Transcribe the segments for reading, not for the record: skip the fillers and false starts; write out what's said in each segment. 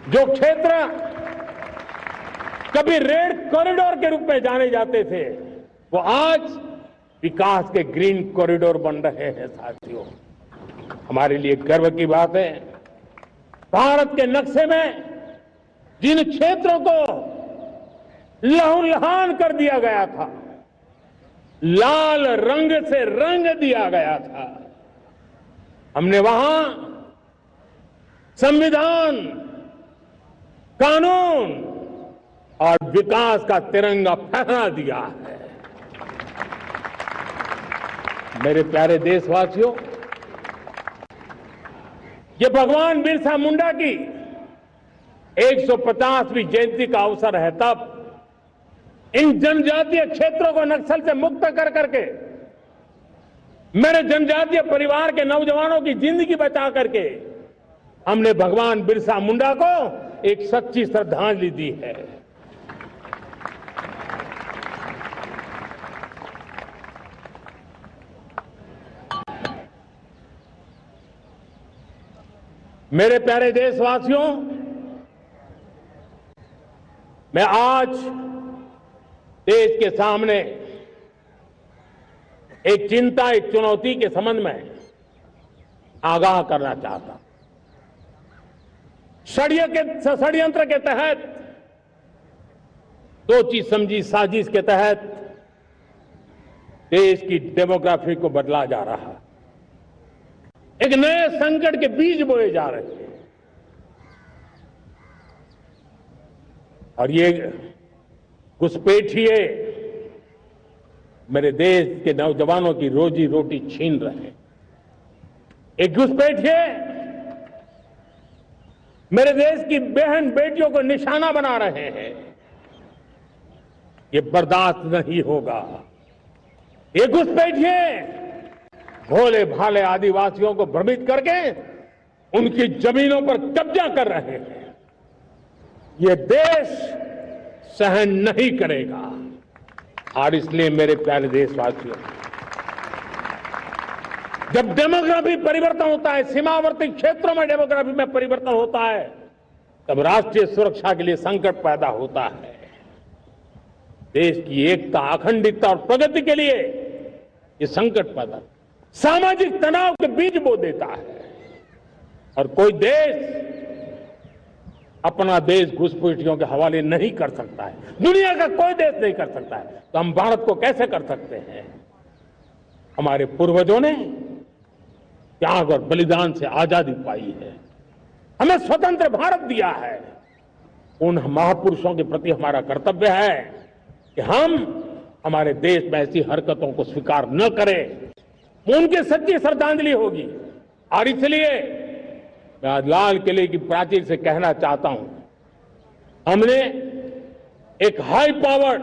जो क्षेत्र कभी रेड कॉरिडोर के रूप में जाने जाते थे, वो आज विकास के ग्रीन कॉरिडोर बन रहे हैं। साथियों, हमारे लिए गर्व की बात है, भारत के नक्शे में जिन क्षेत्रों को लहूलुहान कर दिया गया था, लाल रंग से रंग दिया गया था, हमने वहां संविधान, कानून और विकास का तिरंगा फहरा दिया है। मेरे प्यारे देशवासियों, ये भगवान बिरसा मुंडा की 150वीं जयंती का अवसर है। तब इन जनजातीय क्षेत्रों को नक्सल से मुक्त कर करके, मेरे जनजातीय परिवार के नौजवानों की जिंदगी बचा करके हमने भगवान बिरसा मुंडा को एक सच्ची श्रद्धांजलि दी है। मेरे प्यारे देशवासियों, मैं आज देश के सामने एक चिंता, एक चुनौती के संबंध में आगाह करना चाहता हूं। षड्यंत्र के तहत, सोची समझी साजिश के तहत देश की डेमोग्राफी को बदला जा रहा है। एक नए संकट के बीज बोए जा रहे हैं और ये घुसपैठिए मेरे देश के नौजवानों की रोजी रोटी छीन रहे हैं। एक घुसपैठिए मेरे देश की बहन बेटियों को निशाना बना रहे हैं। ये बर्दाश्त नहीं होगा। ये घुसपैठिए भोले भाले आदिवासियों को भ्रमित करके उनकी जमीनों पर कब्जा कर रहे हैं। ये देश सहन नहीं करेगा। और इसलिए मेरे प्यारे देशवासियों, जब डेमोग्राफी परिवर्तन होता है, सीमावर्ती क्षेत्रों में डेमोग्राफी में परिवर्तन होता है, तब राष्ट्रीय सुरक्षा के लिए संकट पैदा होता है। देश की एकता, अखंडता और प्रगति के लिए ये संकट पैदा, सामाजिक तनाव के बीज बो देता है। और कोई देश अपना देश घुसपैठियों के हवाले नहीं कर सकता है। दुनिया का कोई देश नहीं कर सकता है, तो हम भारत को कैसे कर सकते हैं? हमारे पूर्वजों ने त्याग और बलिदान से आजादी पाई है, हमें स्वतंत्र भारत दिया है। उन महापुरुषों के प्रति हमारा कर्तव्य है कि हम हमारे देश में ऐसी हरकतों को स्वीकार न करें। उनकी सच्ची श्रद्धांजलि होगी। और इसलिए मैं आज लाल किले की प्राचीर से कहना चाहता हूं, हमने एक हाई पावर्ड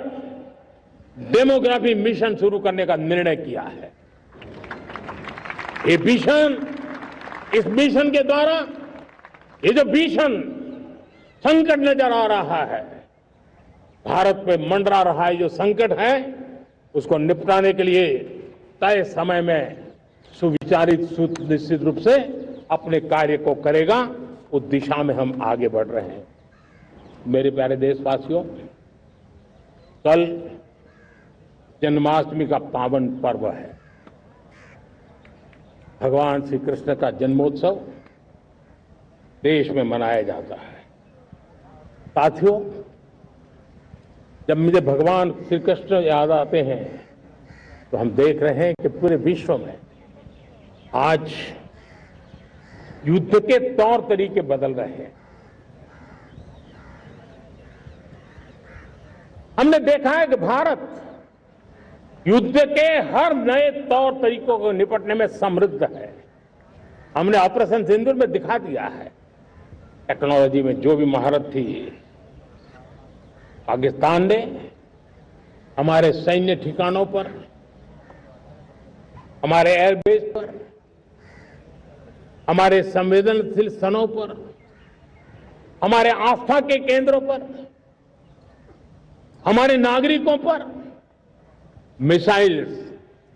डेमोग्राफी मिशन शुरू करने का निर्णय किया है। ये मिशन, इस मिशन के द्वारा ये जो भीषण संकट नजर आ रहा है, भारत पे मंडरा रहा है जो संकट है, उसको निपटाने के लिए तय समय में सुविचारित, सुनिश्चित रूप से अपने कार्य को करेगा। उस दिशा में हम आगे बढ़ रहे हैं। मेरे प्यारे देशवासियों, कल जन्माष्टमी का पावन पर्व है। भगवान श्री कृष्ण का जन्मोत्सव देश में मनाया जाता है। साथियों, जब मुझे भगवान श्री कृष्ण याद आते हैं तो हम देख रहे हैं कि पूरे विश्व में आज युद्ध के तौर तरीके बदल रहे हैं। हमने देखा है कि भारत युद्ध के हर नए तौर तरीकों को निपटने में समृद्ध है। हमने ऑपरेशन सिंदूर में दिखा दिया है, टेक्नोलॉजी में जो भी महारत थी, पाकिस्तान ने हमारे सैन्य ठिकानों पर, हमारे एयरबेस पर, हमारे संवेदनशील स्थलों पर, हमारे आस्था के केंद्रों पर, हमारे नागरिकों पर मिसाइल्स,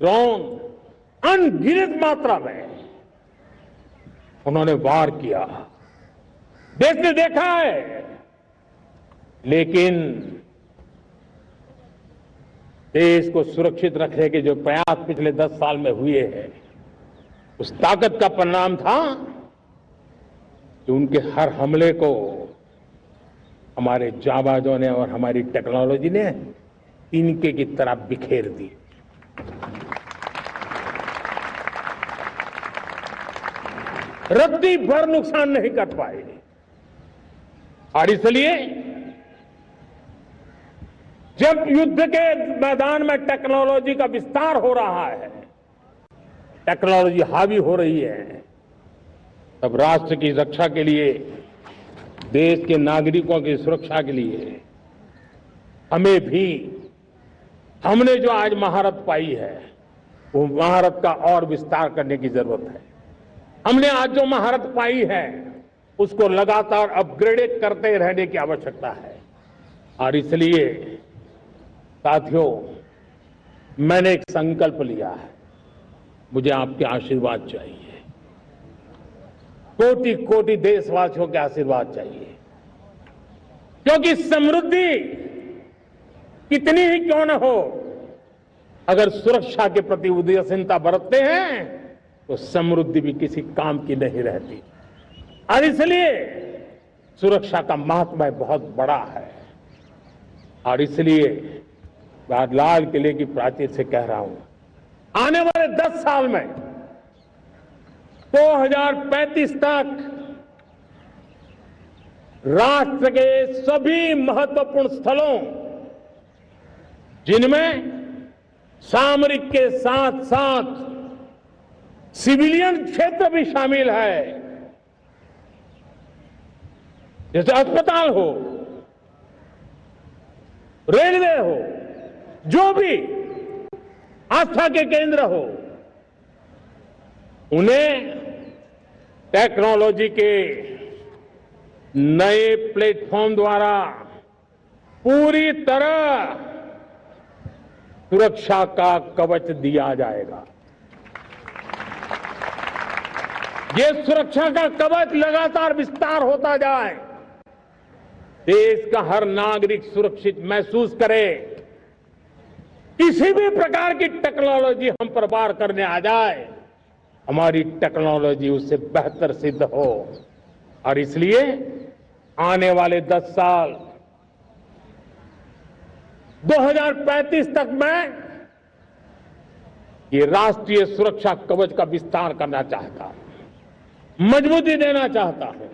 ड्रोन अनगिनत मात्रा में उन्होंने वार किया। देश ने देखा है, लेकिन देश को सुरक्षित रखने के जो प्रयास पिछले 10 साल में हुए हैं, उस ताकत का परिणाम था कि उनके हर हमले को हमारे जाबाजों ने और हमारी टेक्नोलॉजी ने तिनके की तरह बिखेर दी। रत्ती भर नुकसान नहीं कर पाए और इसलिए जब युद्ध के मैदान में टेक्नोलॉजी का विस्तार हो रहा है, टेक्नोलॉजी हावी हो रही है, तब राष्ट्र की रक्षा के लिए, देश के नागरिकों की सुरक्षा के लिए हमें भी, हमने जो आज महारत पाई है वो महारत का और विस्तार करने की जरूरत है। हमने आज जो महारत पाई है उसको लगातार अपग्रेड करते रहने की आवश्यकता है। और इसलिए साथियों, मैंने एक संकल्प लिया है, मुझे आपके आशीर्वाद चाहिए, कोटि कोटि देशवासियों के आशीर्वाद चाहिए, क्योंकि समृद्धि कितनी ही क्यों न हो, अगर सुरक्षा के प्रति उदासीनता बरतते हैं तो समृद्धि भी किसी काम की नहीं रहती। और इसलिए सुरक्षा का महत्व बहुत बड़ा है। और इसलिए मैं आज लाल किले की प्राचीर से कह रहा हूं, आने वाले 10 साल में 2035 तक राष्ट्र के सभी महत्वपूर्ण स्थलों, जिनमें सामरिक के साथ साथ सिविलियन क्षेत्र भी शामिल है, जैसे अस्पताल हो, रेलवे हो, जो भी आस्था के केंद्र हो, उन्हें टेक्नोलॉजी के नए प्लेटफॉर्म द्वारा पूरी तरह सुरक्षा का कवच दिया जाएगा। ये सुरक्षा का कवच लगातार विस्तार होता जाए, देश का हर नागरिक सुरक्षित महसूस करे, किसी भी प्रकार की टेक्नोलॉजी हम पर वार करने आ जाए, हमारी टेक्नोलॉजी उससे बेहतर सिद्ध हो। और इसलिए आने वाले 10 साल 2035 तक मैं ये राष्ट्रीय सुरक्षा कवच का विस्तार करना चाहता हूं, मजबूती देना चाहता हूं,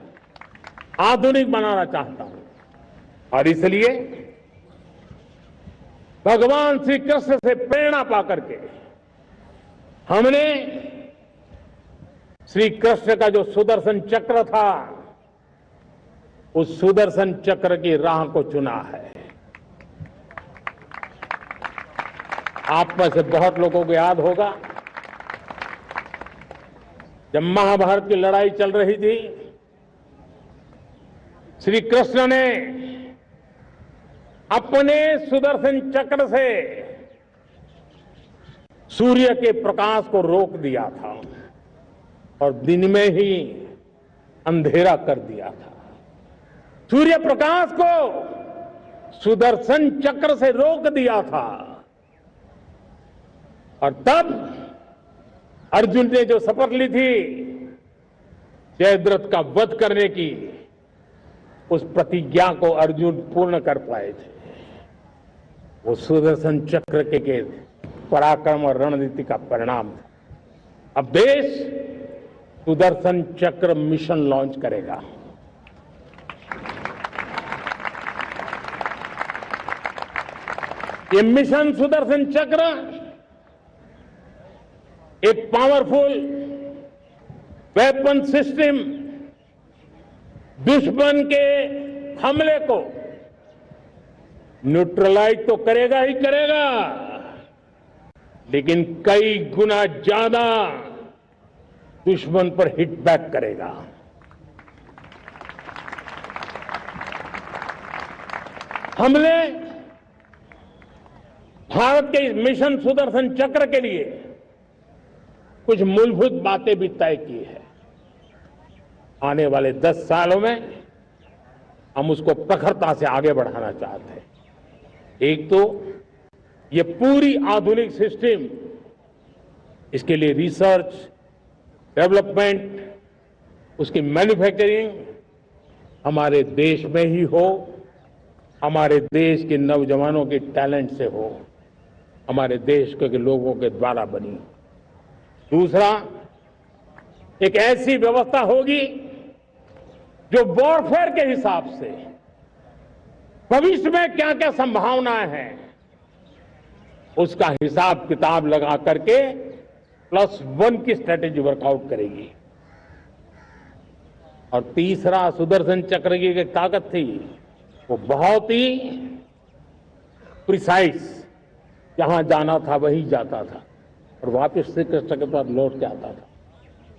आधुनिक बनाना चाहता हूं। और इसलिए भगवान श्री कृष्ण से प्रेरणा पाकर के हमने श्री कृष्ण का जो सुदर्शन चक्र था, उस सुदर्शन चक्र की राह को चुना है। आप में से बहुत लोगों को याद होगा, जब महाभारत की लड़ाई चल रही थी, श्री कृष्ण ने अपने सुदर्शन चक्र से सूर्य के प्रकाश को रोक दिया था और दिन में ही अंधेरा कर दिया था। सूर्य प्रकाश को सुदर्शन चक्र से रोक दिया था। और तब अर्जुन ने जो शपथ ली थी जयद्रथ का वध करने की, उस प्रतिज्ञा को अर्जुन पूर्ण कर पाए थे। वो सुदर्शन चक्र के पराक्रम और रणनीति का परिणाम था। अब देश सुदर्शन चक्र मिशन लॉन्च करेगा। ये मिशन सुदर्शन चक्र एक पावरफुल वेपन सिस्टम दुश्मन के हमले को न्यूट्रलाइज तो करेगा ही करेगा, लेकिन कई गुना ज्यादा दुश्मन पर हिट बैक करेगा। हमने भारत के इस मिशन सुदर्शन चक्र के लिए कुछ मूलभूत बातें भी तय की है। आने वाले 10 सालों में हम उसको प्रखरता से आगे बढ़ाना चाहते हैं। एक तो ये पूरी आधुनिक सिस्टम, इसके लिए रिसर्च, डेवलपमेंट, उसकी मैन्युफैक्चरिंग हमारे देश में ही हो, हमारे देश के नौजवानों के टैलेंट से हो, हमारे देश के लोगों के द्वारा बनी। दूसरा, एक ऐसी व्यवस्था होगी जो वॉरफेयर के हिसाब से भविष्य में क्या क्या संभावनाएं हैं उसका हिसाब किताब लगा करके +1 की स्ट्रेटेजी वर्कआउट करेगी। और तीसरा, सुदर्शन चक्र की एक ताकत थी, वो बहुत ही प्रिसाइज, जहां जाना था वहीं जाता था और वापस श्री कृष्ण के पास लौट के आता था।